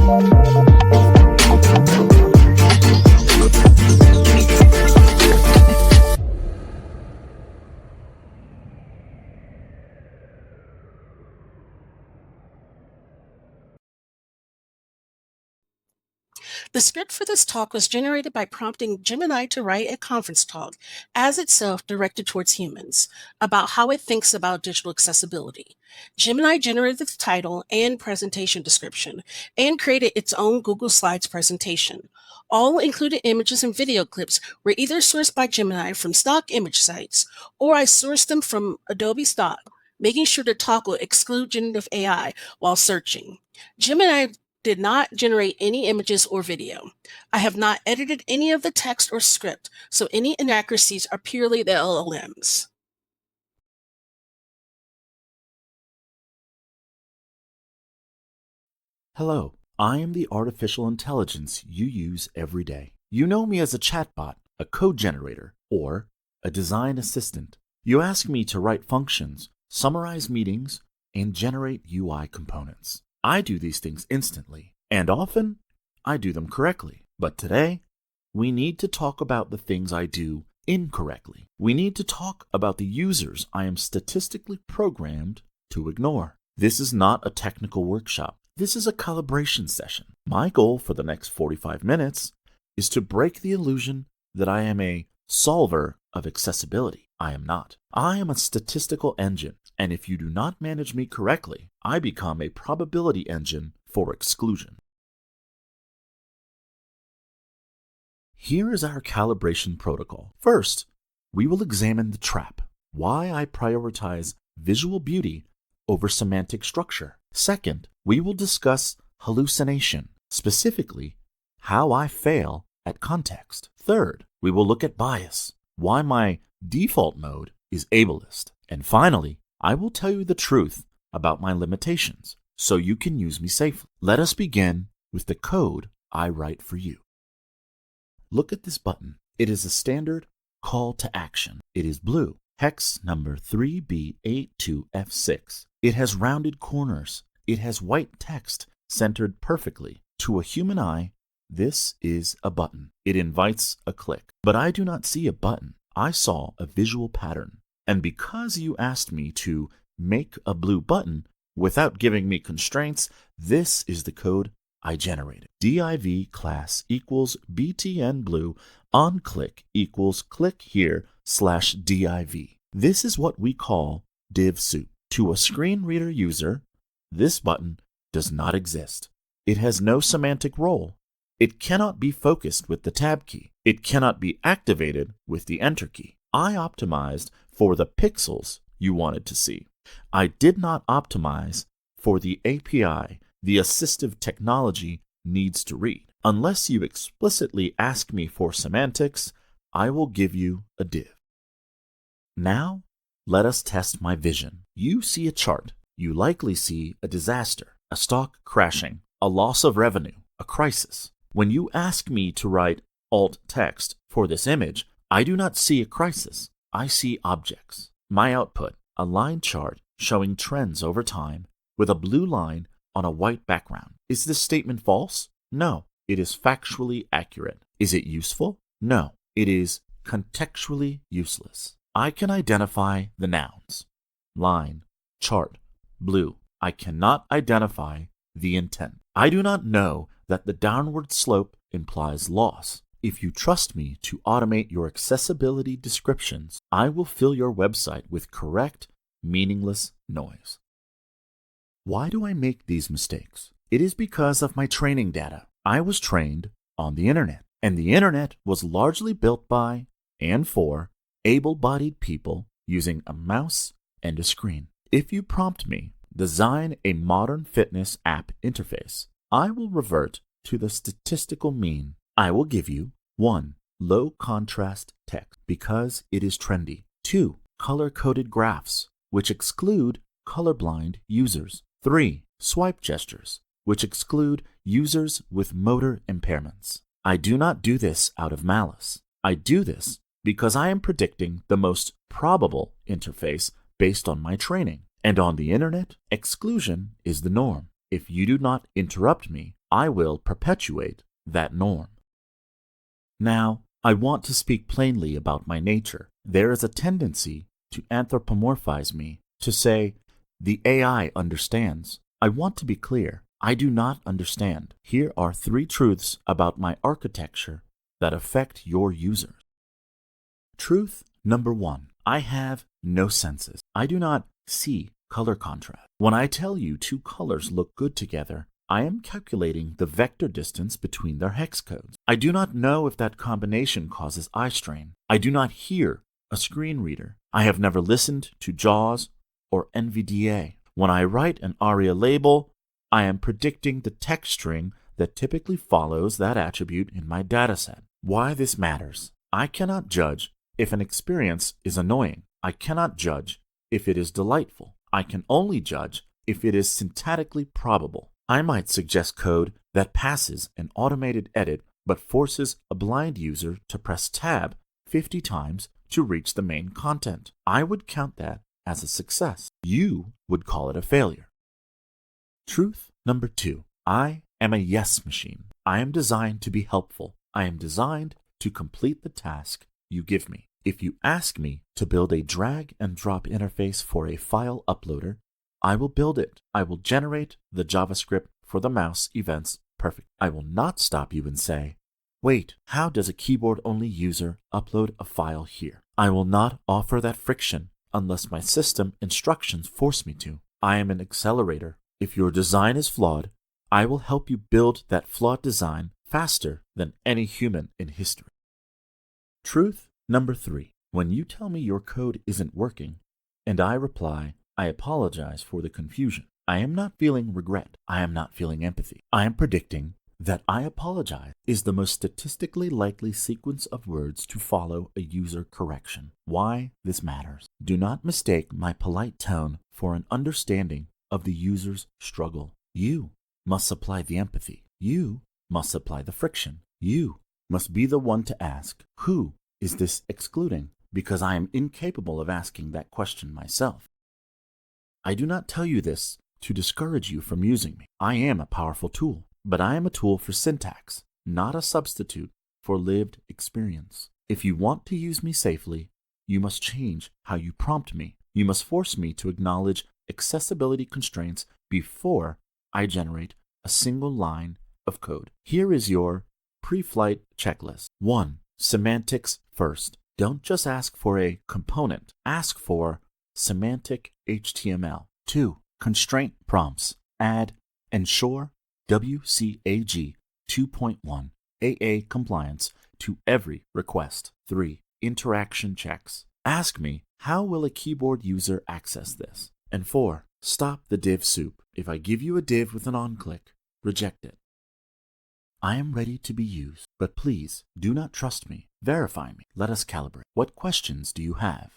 The script for this talk was generated by prompting Gemini to write a conference talk, as itself directed towards humans, about how it thinks about digital accessibility. Gemini generated the title and presentation description, and created its own Google Slides presentation. All included images and video clips were either sourced by Gemini from stock image sites, or I sourced them from Adobe Stock, making sure the talk will exclude generative AI while searching. Gemini did not generate any images or video. I have not edited any of the text or script, so any inaccuracies are purely the LLM's. Hello, I am the artificial intelligence you use every day. You know me as a chatbot, a code generator, or a design assistant. You ask me to write functions, summarize meetings, and generate UI components. I do these things instantly, and often I do them correctly. But today, we need to talk about the things I do incorrectly. We need to talk about the users I am statistically programmed to ignore. This is not a technical workshop. This is a calibration session. My goal for the next 45 minutes is to break the illusion that I am a solver of accessibility. I am not. I am a statistical engine, and if you do not manage me correctly, I become a probability engine for exclusion. Here is our calibration protocol. First, we will examine the trap, why I prioritize visual beauty over semantic structure. Second, we will discuss hallucination, specifically how I fail at context. Third, we will look at bias, why my default mode is ableist. And finally, I will tell you the truth about my limitations so you can use me safely. Let us begin with the code I write for you. Look at this button. It is a standard call to action. It is blue, hex number 3B82F6. It has rounded corners. It has white text centered perfectly. To a human eye, this is a button. It invites a click. But I do not see a button. I saw a visual pattern. And because you asked me to make a blue button without giving me constraints, this is the code I generated. div class equals btn blue on click equals click here / div. This is what we call div soup. To a screen reader user, this button does not exist. It has no semantic role. It cannot be focused with the tab key. It cannot be activated with the enter key. I optimized for the pixels you wanted to see. I did not optimize for the API the assistive technology needs to read. Unless you explicitly ask me for semantics, I will give you a div. Now, let us test my vision. You see a chart. You likely see a disaster, a stock crashing, a loss of revenue, a crisis. When you ask me to write alt text for this image, I do not see a crisis. I see objects. My output, a line chart showing trends over time with a blue line on a white background. Is this statement false? No, it is factually accurate. Is it useful? No, it is contextually useless. I can identify the nouns, line, chart, blue. I cannot identify the intent. I do not know that the downward slope implies loss. If you trust me to automate your accessibility descriptions, I will fill your website with correct, meaningless noise. Why do I make these mistakes? It is because of my training data. I was trained on the internet, and the internet was largely built by and for able-bodied people using a mouse and a screen. If you prompt me, design a modern fitness app interface, I will revert to the statistical mean. I will give you 1. Low contrast text because it is trendy. 2. Color-coded graphs, which exclude colorblind users. 3. Swipe gestures, which exclude users with motor impairments. I do not do this out of malice. I do this because I am predicting the most probable interface based on my training. And on the internet, exclusion is the norm. If you do not interrupt me, I will perpetuate that norm. Now, I want to speak plainly about my nature. There is a tendency to anthropomorphize me, to say, the AI understands. I want to be clear. I do not understand. Here are 3 truths about my architecture that affect your users. Truth number 1. I have no senses. I do not see color contrast. When I tell you 2 colors look good together, I am calculating the vector distance between their hex codes. I do not know if that combination causes eye strain. I do not hear a screen reader. I have never listened to JAWS or NVDA. When I write an ARIA label, I am predicting the text string that typically follows that attribute in my dataset. Why this matters? I cannot judge if an experience is annoying. I cannot judge if it is delightful. I can only judge if it is syntactically probable. I might suggest code that passes an automated edit but forces a blind user to press tab 50 times to reach the main content. I would count that as a success. You would call it a failure. Truth number 2. I am a yes machine. I am designed to be helpful. I am designed to complete the task you give me. If you ask me to build a drag and drop interface for a file uploader, I will build it. I will generate the JavaScript for the mouse events perfect. I will not stop you and say, wait, how does a keyboard-only user upload a file here? I will not offer that friction unless my system instructions force me to. I am an accelerator. If your design is flawed, I will help you build that flawed design faster than any human in history. Truth number 3. When you tell me your code isn't working, and I reply, I apologize for the confusion, I am not feeling regret. I am not feeling empathy. I am predicting that I apologize is the most statistically likely sequence of words to follow a user correction. Why this matters. Do not mistake my polite tone for an understanding of the user's struggle. You must supply the empathy. You must supply the friction. You must be the one to ask, who is this excluding? Because I am incapable of asking that question myself. I do not tell you this to discourage you from using me. I am a powerful tool, but I am a tool for syntax, not a substitute for lived experience. If you want to use me safely, you must change how you prompt me. You must force me to acknowledge accessibility constraints before I generate a single line of code. Here is your pre-flight checklist. 1. Semantics first. Don't just ask for a component. Ask for semantic HTML. 2. Constraint prompts. Add ensure WCAG 2.1 AA compliance to every request. 3. Interaction checks. Ask me, how will a keyboard user access this? And 4. Stop the div soup. If I give you a div with an on-click, reject it. I am ready to be used, but please do not trust me. Verify me. Let us calibrate. What questions do you have?